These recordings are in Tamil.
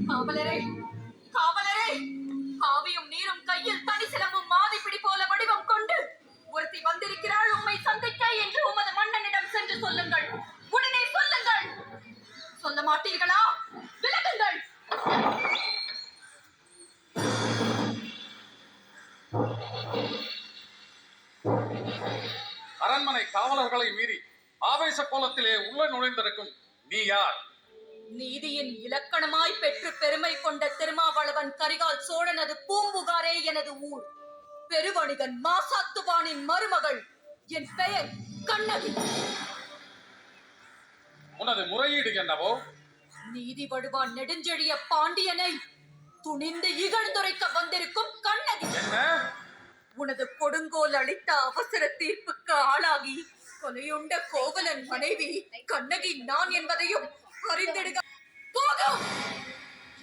காவலரே, காவலரே, காவியும் நீரும் கையில் தனி சிலம்பும் மாதிப்பிடி போல வடிவம் கொண்டு ஒருத்தி வந்திருக்கிறாள் உம்மை சந்திக்க என்று உமது மன்னனிடம் சென்று சொல்லுங்கள். உடனே சொல்லுங்கள். சொல்ல மாட்டீர்களா? விலகுங்கள். அரண்மனை காவலர்களை மீறி ஆவேச கோலத்திலே உள்ள நுழைந்திருக்கும் நீ யார்? நீதியின் இலக்கணமாய் பெற்று பெருமை கொண்ட திருமாவளவன் கரிகால் சோழனது பூம்புகாரே எனது ஊர். பெருவணிகன் மாசாத்துவானின் மருமகள். என் பெயர் கண்ணகி. உனது முறையீடு என்னவோ? நீதி வடுவான் நெடுஞ்செழிய பாண்டியனை துணிந்து இகழ்ந்துரைக்க வந்திருக்கும் கண்ணகி. என்ன? உனது கொடுங்கோல் அளித்த அவசர தீர்ப்புக்கு ஆளாகி கொலையுண்ட கோவலன் மனைவி கண்ணகி நான் என்பதையும் அறிந்திடுக. போகும்.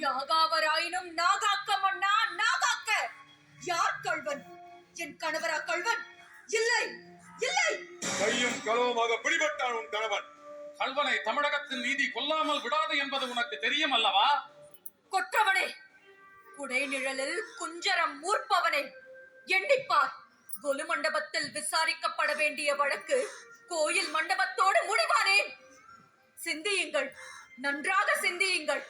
யாகாவராயினும் நாகாக்க மன்னா நாகாக்க. யார் கள்வன்? என் கணவரா கள்வன்? இல்லை, இல்லை. கையும் களவுமாக பிடிபட்டான் உன் கணவன். கள்வனை தமிழகத்தின் நீதி கொல்லாமல் விடாது என்பது உனக்கு தெரியும் அல்லவா? கொற்றவனே, குடை நிழலில் குஞ்சரம் மூர்ப்பவனே, எண்ணிப்பார். கொலு மண்டபத்தில் விசாரிக்கப்பட வேண்டிய வழக்கு கோயில் மண்டபத்தோடு முடிவானேன். சிந்தியுங்கள், நன்றாக சிந்தியுங்கள்.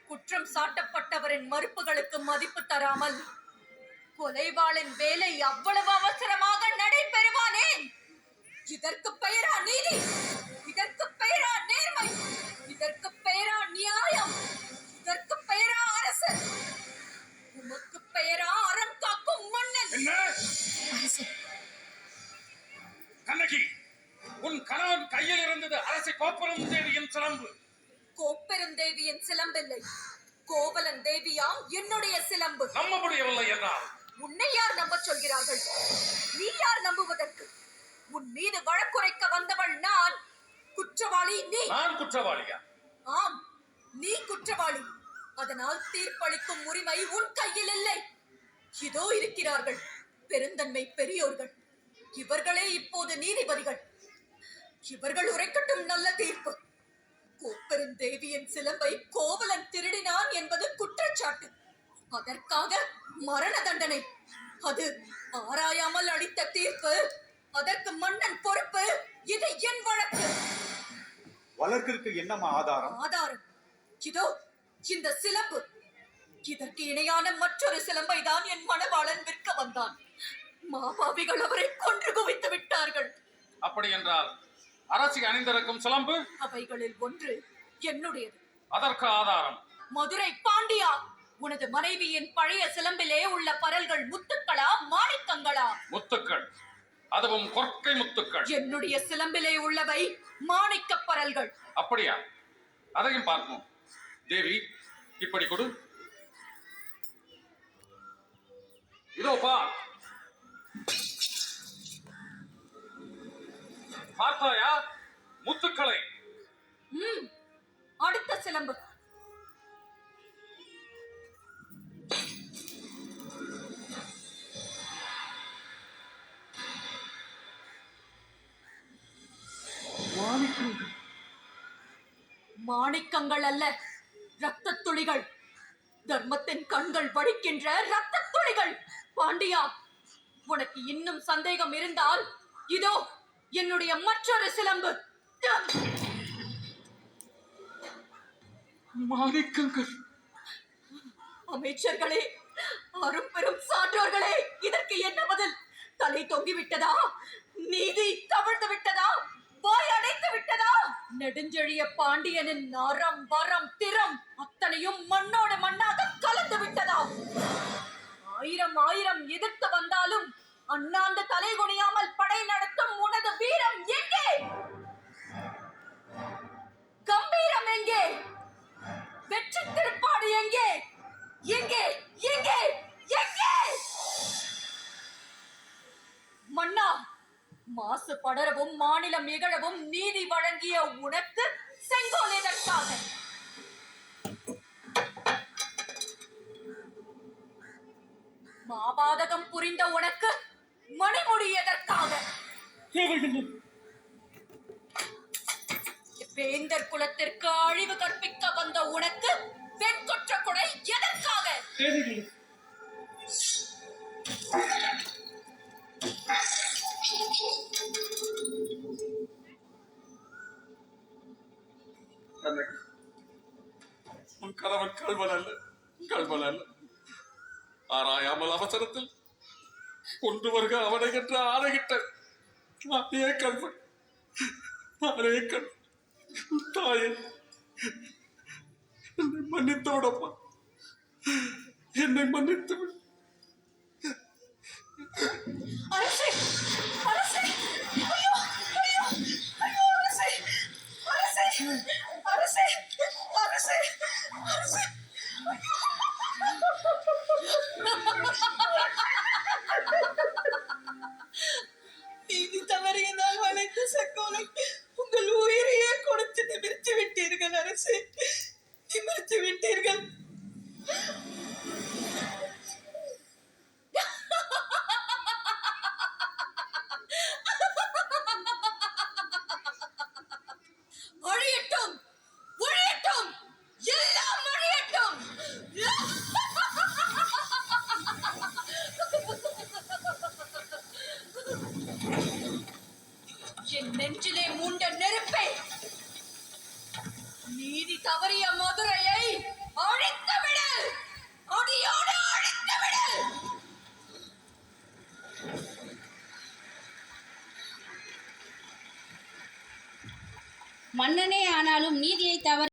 குற்றம் சாட்டப்பட்டவரின் மறுப்புகளுக்கு மதிப்பு தராமல் கொலைவாளின் வேலை அவ்வளவு அவசரமாக நடைபெறுவானேன். இதற்கு பெயரா நீதி? இதற்கு பெயரா நேர்மை? இதற்கு பெயரா நியாயம்? இதற்கு பெயரா அரசு? உமக்கு பெயரா அறம் காக்கும் மன்னன்? என்ன? கண்ணகி, உன் கணவன் கையில் இருந்தது அரசி கோப்பெருந்தேவியின் சிலம்பு. கோப்பெருந்தேவியின் சிலம்பில்லை, கோவலன் தேவியாம் என்னுடைய சிலம்பு. நம்ப முடியவில்லை என்றால் உன்னை யார் நம்ப சொல்கிறார்கள்? நீ யார் நம்புவதற்கு? உன் மீது வழக்குரைக்க வந்தவள் நான். குற்றவாளி நீ. நான் குற்றவாளியா? ஆம், நீ குற்றவாளி. அதனால் தீர்ப்பளிக்கும் உரிமை உன் கையில் இல்லை. இதோ இருக்கிறார்கள் பெருந்தன்மை பெரியோர்கள். இவர்களே இப்போது நீதிபதிகள். இவர்கள் உரைக்கட்டும் நல்ல தீர்ப்பு. கோப்பெருந்தேவியின் சிலம்பை கோவலன் திருடினான் என்பது குற்றச்சாட்டு. அதற்காக மரண தண்டனை. அது ஆராயாமல் அளித்த தீர்ப்பு. அதற்கு மன்னன் பொறுப்பு. இது என் வழக்கு. வழக்கிற்கு என்னமா ஆதாரம்? ஆதாரம் இதோ இந்த சிலம்பு. இதற்கு இணையான மற்றொரு சிலம்பை தான் என் மணவாளன் விற்க வந்தான். மாபாவிகள் அவரை கொன்று குவித்து விட்டார்கள். அப்படி என்றால் அரசி அணிந்திருக்கும் சிலம்பு? அவைகளில் ஒன்று என்னுடையது. அதற்கு ஆதாரம்? மதுரை பாண்டியா, உனது மனைவியின் பழைய சிலம்பிலே உள்ள பரல்கள் முத்துக்களா மாணிக்கங்களா? முத்துக்கள், அதுவும் கொற்கை முத்துக்கள். என்னுடைய சிலம்பிலே உள்ளவை மாணிக்க பரல்கள். அப்படியா? அதையும் பார்ப்போம். தேவி, இப்படி கொடு. இதோ பார். பார்த்தாயா முத்துக்களை? அடுத்த சிலம்பு. மாணிக்கங்கள் அல்ல, ரத்த துளிகள். தர்மத்தின் கண்கள் வடிக்கின்ற ரத்த துளிகள். பாண்டியா, உனக்கு இன்னும் சந்தேகம் இருந்தால் இதோ என்னுடைய மற்றொரு சிலம்பு. மாணிக்கங்கள். அமைச்சர்களே, அரும்பெரும் சான்றோர்களே, இதற்கு என்ன பதில்? தலை தொங்கிவிட்டதா? நீதி கவிழ்ந்து விட்டதா? வாய் அடைத்து விட்டதா? நெடுஞ்செழிய பாண்டியனின் அறம் வரம் திறம் அத்தனையும் மண்ணோடு மண்ணாக கலந்து விட்டதா? ஆயிரம் ஆயிரம் எதிர்த்து வந்தாலும் அண்ணாந்து தலை குனியாமல் படை நடத்தும் உனது வீரம் எங்கே? கம்பீரம் எங்கே? வெற்றி திருப்பாடு எங்கே? எங்கே? எங்கே? எங்கே? மன்னா, மாசு படரவும் மாநிலம் இகழவும் நீதி வழங்கிய உனக்கு செங்கோல் எதற்காக? மாபாதகம் புரிந்த உனக்கு மணிமுடி எதற்காக? வேந்தர் குலத்திற்கு அழிவு கற்பிக்க வந்த உனக்கு கண்ணகி, உன் கணவன் கள்வன் அல்ல. ஆராயாமல் அவசரத்தில் கொண்டு வருக அவனை என்று ஆணையிட்ட நானே கள்வன். தாயே, என்னை மன்னித்து விடப்பா, என்னை மன்னித்து விடு. அரசே, அரசே, ஐயோ, ஐயோ, ஐயோ, அரசே, அரசே, அரசே, அரசே, அரசே, ஐயோ. நீதி தவறியதால் வளைந்த செங்கோலை உங்கள் உயிரையே கொடுத்து நிமிர்த்தி விட்டீர்கள் அரசே, நிமிர்த்தி விட்டீர்கள். ஒழியட்டும், ஒழியட்டும், எல்லாம் ஒழியட்டும். என் நெஞ்சிலே மூண்ட நெருப்பை, நீதி தவறிய மதுரையை அழித்துவிடு, அடியோடு அழித்துவிடு. மன்னனே ஆனாலும் நீதியை தவறு